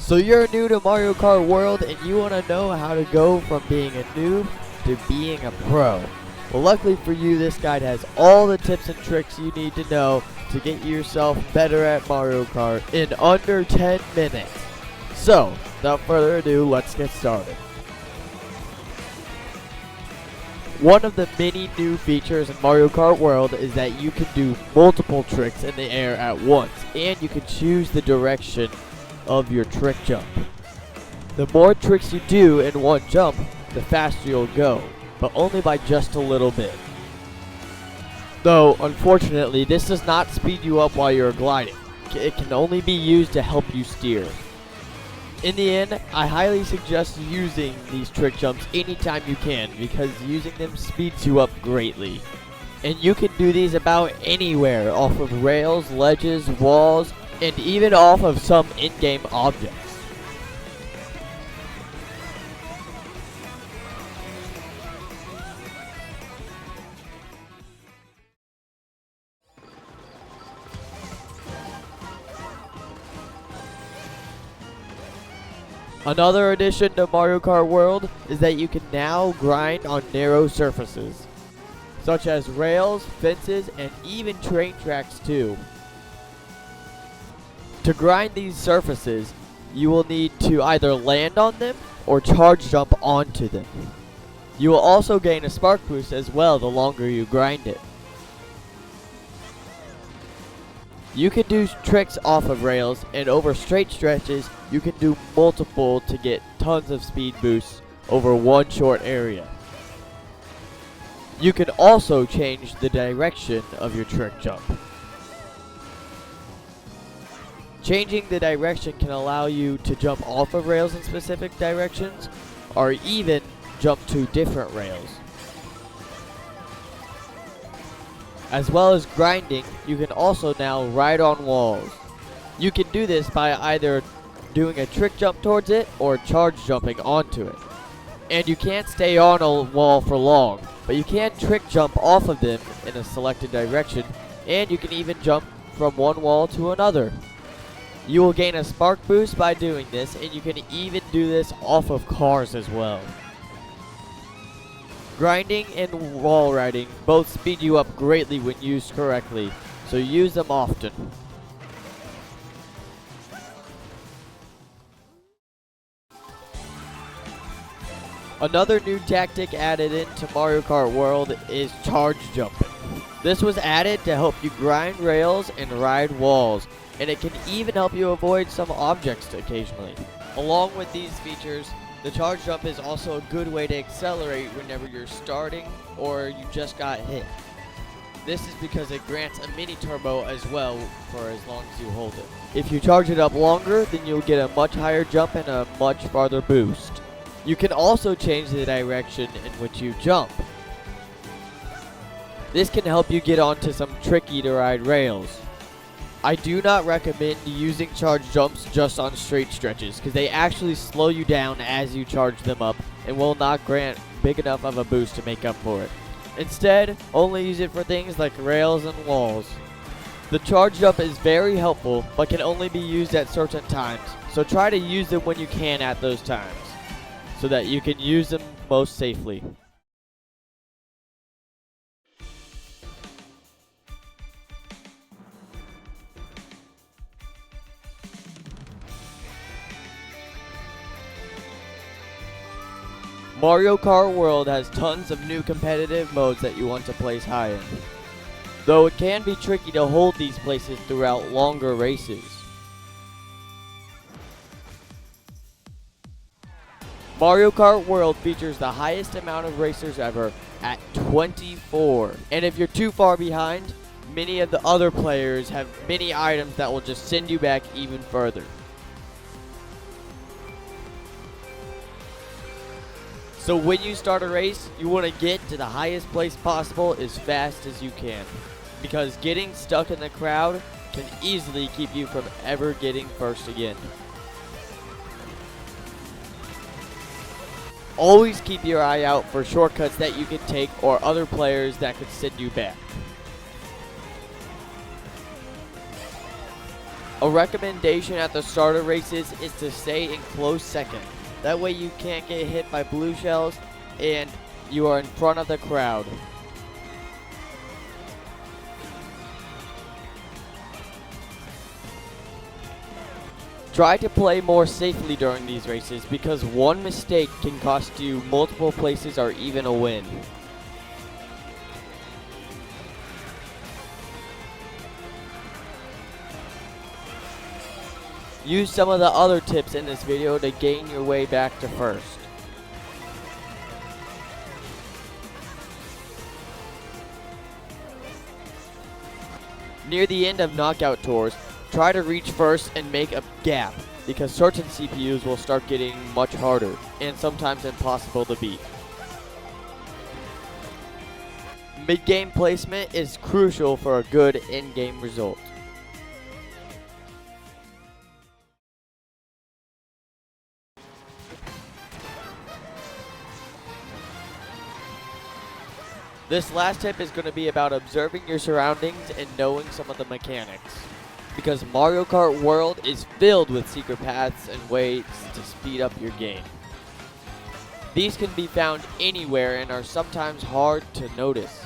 So you're new to Mario Kart World and you want to know how to go from being a noob to being a pro. Well, luckily for you, this guide has all the tips and tricks you need to know to get yourself better at Mario Kart in under 10 minutes. So, without further ado, let's get started. One of the many new features in Mario Kart World is that you can do multiple tricks in the air at once, and you can choose the direction of your trick jump. The more tricks you do in one jump, the faster you'll go, but only by just a little bit. Though, unfortunately, this does not speed you up while you're gliding. It can only be used to help you steer. In the end, I highly suggest using these trick jumps anytime you can, because using them speeds you up greatly. And you can do these about anywhere, off of rails, ledges, walls, and even off of some in-game objects. Another addition to Mario Kart World is that you can now grind on narrow surfaces, such as rails, fences, and even train tracks too. To grind these surfaces, you will need to either land on them or charge jump onto them. You will also gain a spark boost as well the longer you grind it. You can do tricks off of rails, and over straight stretches, you can do multiple to get tons of speed boosts over one short area. You can also change the direction of your trick jump. Changing the direction can allow you to jump off of rails in specific directions, or even jump to different rails. As well as grinding, you can also now ride on walls. You can do this by either doing a trick jump towards it or charge jumping onto it. And you can't stay on a wall for long, but you can trick jump off of them in a selected direction, and you can even jump from one wall to another. You will gain a spark boost by doing this, and you can even do this off of cars as well. Grinding and wall riding both speed you up greatly when used correctly, so use them often. Another new tactic added into Mario Kart World is charge jumping. This was added to help you grind rails and ride walls, and it can even help you avoid some objects occasionally. Along with these features, the charge jump is also a good way to accelerate whenever you're starting or you just got hit. This is because it grants a mini turbo as well for as long as you hold it. If you charge it up longer, then you'll get a much higher jump and a much farther boost. You can also change the direction in which you jump. This can help you get onto some tricky to ride rails. I do not recommend using charge jumps just on straight stretches, because they actually slow you down as you charge them up and will not grant big enough of a boost to make up for it. Instead, only use it for things like rails and walls. The charge jump is very helpful, but can only be used at certain times, so try to use them when you can at those times, so that you can use them most safely. Mario Kart World has tons of new competitive modes that you want to place high in, though it can be tricky to hold these places throughout longer races. Mario Kart World features the highest amount of racers ever at 24, and if you're too far behind, many of the other players have many items that will just send you back even further. So when you start a race, you want to get to the highest place possible as fast as you can, because getting stuck in the crowd can easily keep you from ever getting first again. Always keep your eye out for shortcuts that you can take or other players that could send you back. A recommendation at the start of races is to stay in close second. That way you can't get hit by blue shells and you are in front of the crowd. Try to play more safely during these races because one mistake can cost you multiple places or even a win. Use some of the other tips in this video to gain your way back to first. Near the end of knockout tours, try to reach first and make a gap because certain CPUs will start getting much harder and sometimes impossible to beat. Mid-game placement is crucial for a good in-game result. This last tip is going to be about observing your surroundings and knowing some of the mechanics. Because Mario Kart World is filled with secret paths and ways to speed up your game. These can be found anywhere and are sometimes hard to notice.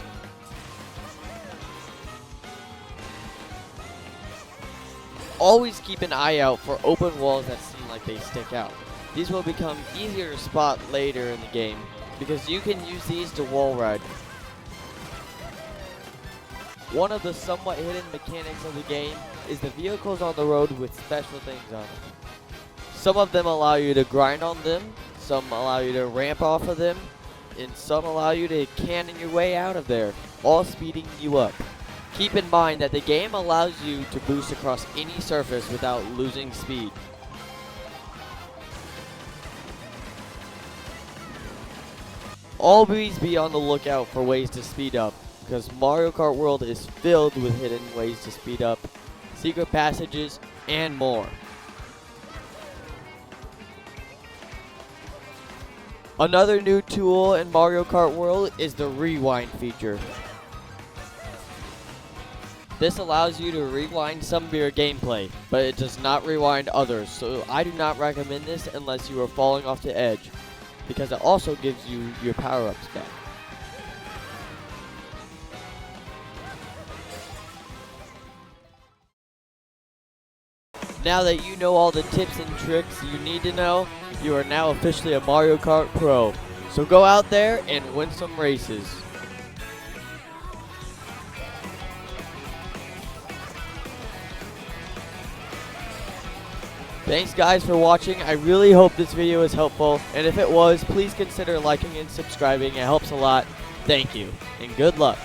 Always keep an eye out for open walls that seem like they stick out. These will become easier to spot later in the game because you can use these to wall ride. One of the somewhat hidden mechanics of the game is the vehicles on the road with special things on them. Some of them allow you to grind on them, some allow you to ramp off of them, and some allow you to cannon your way out of there, all speeding you up. Keep in mind that the game allows you to boost across any surface without losing speed. Always be on the lookout for ways to speed up, because Mario Kart World is filled with hidden ways to speed up, secret passages, and more. Another new tool in Mario Kart World is the rewind feature. This allows you to rewind some of your gameplay, but it does not rewind others, so I do not recommend this unless you are falling off the edge, because it also gives you your power-ups back. Now that you know all the tips and tricks you need to know, you are now officially a Mario Kart Pro. So go out there and win some races. Thanks guys for watching. I really hope this video was helpful, and if it was, please consider liking and subscribing. It helps a lot. Thank you, and good luck.